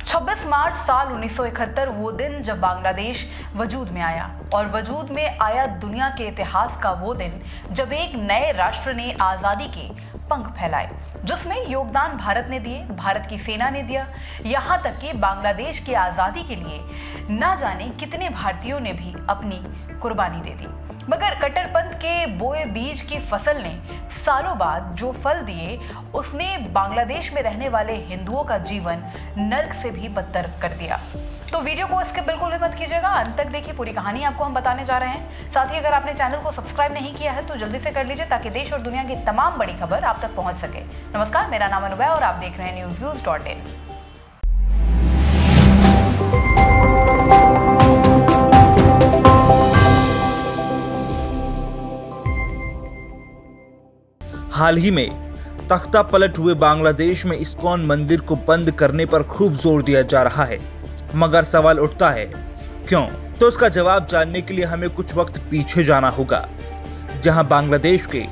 26 मार्च साल 1971 वो दिन जब बांग्लादेश वजूद में आया और वजूद में आया दुनिया के इतिहास का वो दिन जब एक नए राष्ट्र ने आज़ादी के पंख फैलाए, जिसमें योगदान भारत ने दिए, भारत की सेना ने दिया। यहाँ तक कि बांग्लादेश की आज़ादी के लिए ना जाने कितने भारतीयों ने भी अपनी कुर्बानी दे दी। मगर कट्टरपंथ के बोए बीज की फसल ने सालों बाद जो फल दिए, उसने बांग्लादेश में रहने वाले हिंदुओं का जीवन नर्क से भी बदतर कर दिया। तो वीडियो को इसके बिल्कुल भी मत कीजिएगा, अंत तक देखिए, पूरी कहानी आपको हम बताने जा रहे हैं। साथ ही अगर आपने चैनल को सब्सक्राइब नहीं किया है तो जल्दी से कर लीजिए ताकि देश और दुनिया की तमाम बड़ी खबर आप तक पहुंच सके। नमस्कार, मेरा नाम अनुभव और आप देख रहे हैं newsviews.in। हाल ही में तख्ता पलट हुए बांग्लादेश में इस्कॉन मंदिर को बंद करने पर खूब जोर दिया जा रहा है, मगर सवाल उठता है क्यों? तो उसका जवाब जानने के लिए हमें कुछ वक्त पीछे जाना होगा, जहां बांग्लादेश के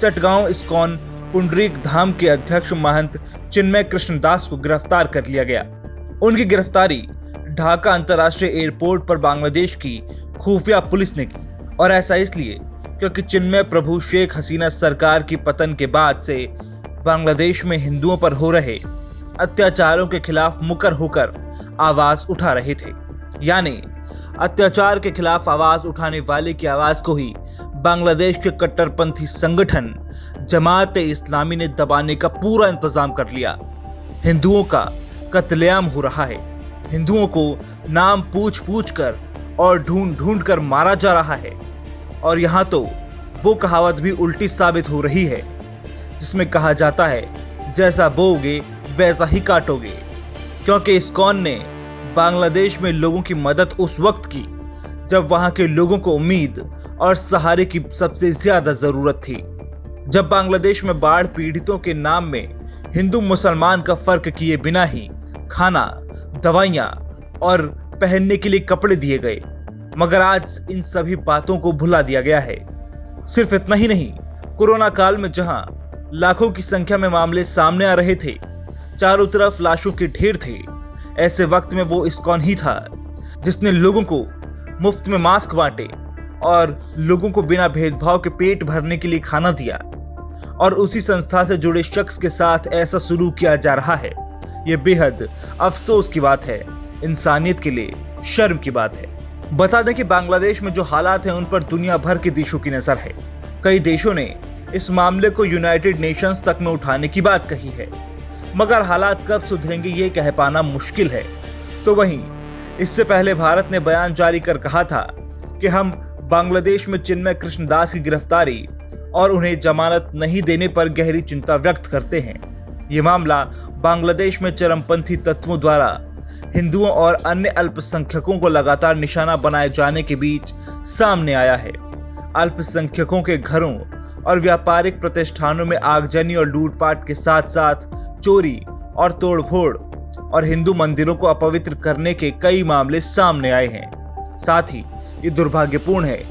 चटगांव इस्कॉन पुंडरीक धाम के अध्यक्ष महंत चिन्मय कृष्ण दास को गिरफ्तार कर लिया गया। उनकी गिरफ्तारी ढाका अंतर्राष्ट्रीय एयरपोर्ट पर बांग्लादेश की खुफिया पुलिस ने की, और ऐसा इसलिए क्योंकि चिन्मय प्रभु शेख हसीना सरकार की पतन के बाद से बांग्लादेश में हिंदुओं पर हो रहे अत्याचारों के खिलाफ मुकर होकर आवाज उठा रहे थे। यानी अत्याचार के खिलाफ आवाज उठाने वाले की आवाज को ही बांग्लादेश के कट्टरपंथी संगठन जमात इस्लामी ने दबाने का पूरा इंतजाम कर लिया। हिंदुओं का कत्लेआम हो रहा है, हिंदुओं को नाम पूछ पूछ कर और ढूंढ ढूंढ कर मारा जा रहा है। और यहाँ तो वो कहावत भी उल्टी साबित हो रही है जिसमें कहा जाता है जैसा बोओगे वैसा ही काटोगे, क्योंकि इस्कॉन ने बांग्लादेश में लोगों की मदद उस वक्त की जब वहां के लोगों को उम्मीद और सहारे की सबसे ज्यादा जरूरत थी। जब बांग्लादेश में बाढ़ पीड़ितों के नाम में हिंदू मुसलमान का फर्क किए बिना ही खाना, दवाइयां और पहनने के लिए कपड़े दिए गए, मगर आज इन सभी बातों को भुला दिया गया है। सिर्फ इतना ही नहीं, कोरोना काल में जहां लाखों की संख्या में मामले सामने आ रहे थे, चारों तरफ लाशों के ढेर थे, ऐसे वक्त में वो इस्कॉन ही था जिसने लोगों को मुफ्त में मास्क बांटे और लोगों को बिना भेदभाव के पेट भरने के लिए खाना दिया। और उसी संस्था से जुड़े शख्स के साथ ऐसा सलूक किया जा रहा है। ये बेहद अफसोस की बात है, इंसानियत के लिए शर्म की बात है। बता दें कि बांग्लादेश में जो हालात हैं उन पर दुनिया भर के देशों की नजर है। कई देशों ने इस मामले को यूनाइटेड नेशंस तक में उठाने की बात कही है, मगर हालात कब सुधरेंगे ये कह पाना मुश्किल है। तो वहीं इससे पहले भारत ने बयान जारी कर कहा था कि हम बांग्लादेश में चिन्मय कृष्ण दास की गिरफ्तारी और उन्हें जमानत नहीं देने पर गहरी चिंता व्यक्त करते हैं। ये मामला बांग्लादेश में चरमपंथी तत्वों द्वारा हिंदुओं और अन्य अल्पसंख्यकों को लगातार निशाना बनाए जाने के बीच सामने आया है। अल्पसंख्यकों के घरों और व्यापारिक प्रतिष्ठानों में आगजनी और लूटपाट के साथ साथ चोरी और तोड़फोड़ और हिंदू मंदिरों को अपवित्र करने के कई मामले सामने आए हैं। साथ ही ये दुर्भाग्यपूर्ण है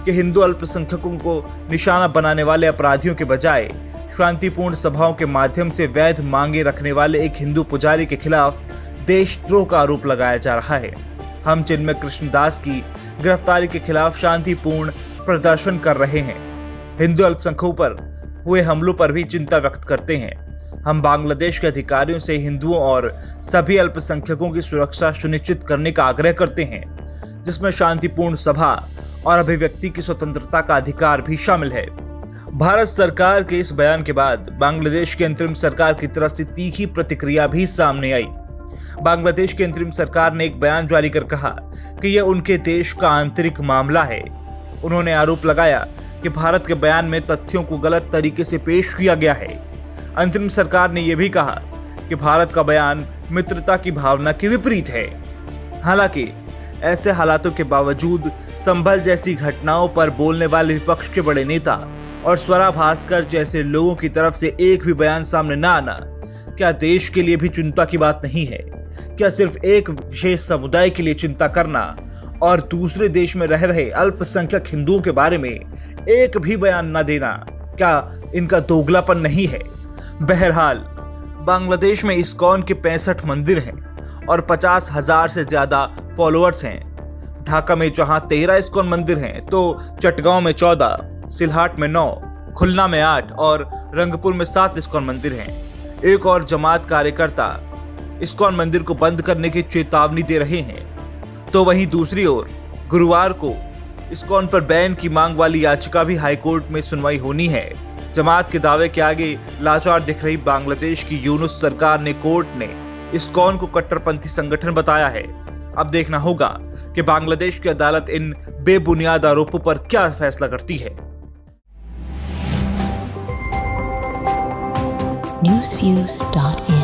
कि हिंदू अल्पसंख्यकों को निशाना बनाने वाले अपराधियों के बजाय शांतिपूर्ण सभाओं के माध्यम से वैध मांगे रखने वाले एक हिंदू पुजारी के खिलाफ देशद्रोह का आरोप लगाया जा रहा है। हम चिन्मय कृष्ण दास की गिरफ्तारी के खिलाफ शांतिपूर्ण प्रदर्शन कर रहे हैं। हिंदू अल्पसंख्यकों पर हुए हमलों पर भी चिंता व्यक्त करते हैं। हम बांग्लादेश के अधिकारियों से हिंदुओं और सभी अल्पसंख्यकों की सुरक्षा सुनिश्चित करने का आग्रह करते हैं, जिसमें शांतिपूर्ण सभा और अभिव्यक्ति की स्वतंत्रता का अधिकार भी शामिल है। भारत सरकार के इस बयान के बाद बांग्लादेश की अंतरिम सरकार की तरफ से तीखी प्रतिक्रिया भी सामने आई। बांग्लादेश की अंतरिम सरकार ने एक बयान जारी कर कहा कि यह उनके देश का आंतरिक मामला है। उन्होंने आरोप लगाया कि भारत के बयान में तथ्यों को गलत तरीके से पेश किया गया है। अंतरिम सरकार ने यह भी कहा कि भारत का बयान मित्रता की भावना के विपरीत है। हालांकि ऐसे हालातों के बावजूद संभल जैसी घटनाओं पर बोलने वाले विपक्ष के बड़े नेता और स्वरा भास्कर जैसे लोगों की तरफ से एक भी बयान सामने न आना क्या देश के लिए भी चिंता की बात नहीं है? क्या सिर्फ एक विशेष समुदाय के लिए चिंता करना और दूसरे देश में रह रहे अल्पसंख्यक हिंदुओं के बारे में एक भी बयान न देना क्या इनका दोगलापन नहीं है? बहरहाल बांग्लादेश में इस्कॉन के 65 मंदिर हैं और 50,000 से ज्यादा फॉलोअर्स हैं। ढाका में जहां 13 इस्कॉन मंदिर हैं तो चटगांव में 14, सिलहाट में 9, खुलना में 8 और रंगपुर में 7 इस्कॉन मंदिर हैं। एक और जमात कार्यकर्ता इस्कॉन मंदिर को बंद करने की चेतावनी दे रहे हैं, तो वहीं दूसरी ओर गुरुवार को इस्कॉन पर बैन की मांग वाली याचिका भी हाईकोर्ट में सुनवाई होनी है। जमात के दावे के आगे लाचार दिख रही बांग्लादेश की यूनुस सरकार ने कोर्ट ने इस्कॉन को कट्टरपंथी संगठन बताया है। अब देखना होगा कि बांग्लादेश की अदालत इन बेबुनियाद आरोपों पर क्या फैसला करती है। newsviews.in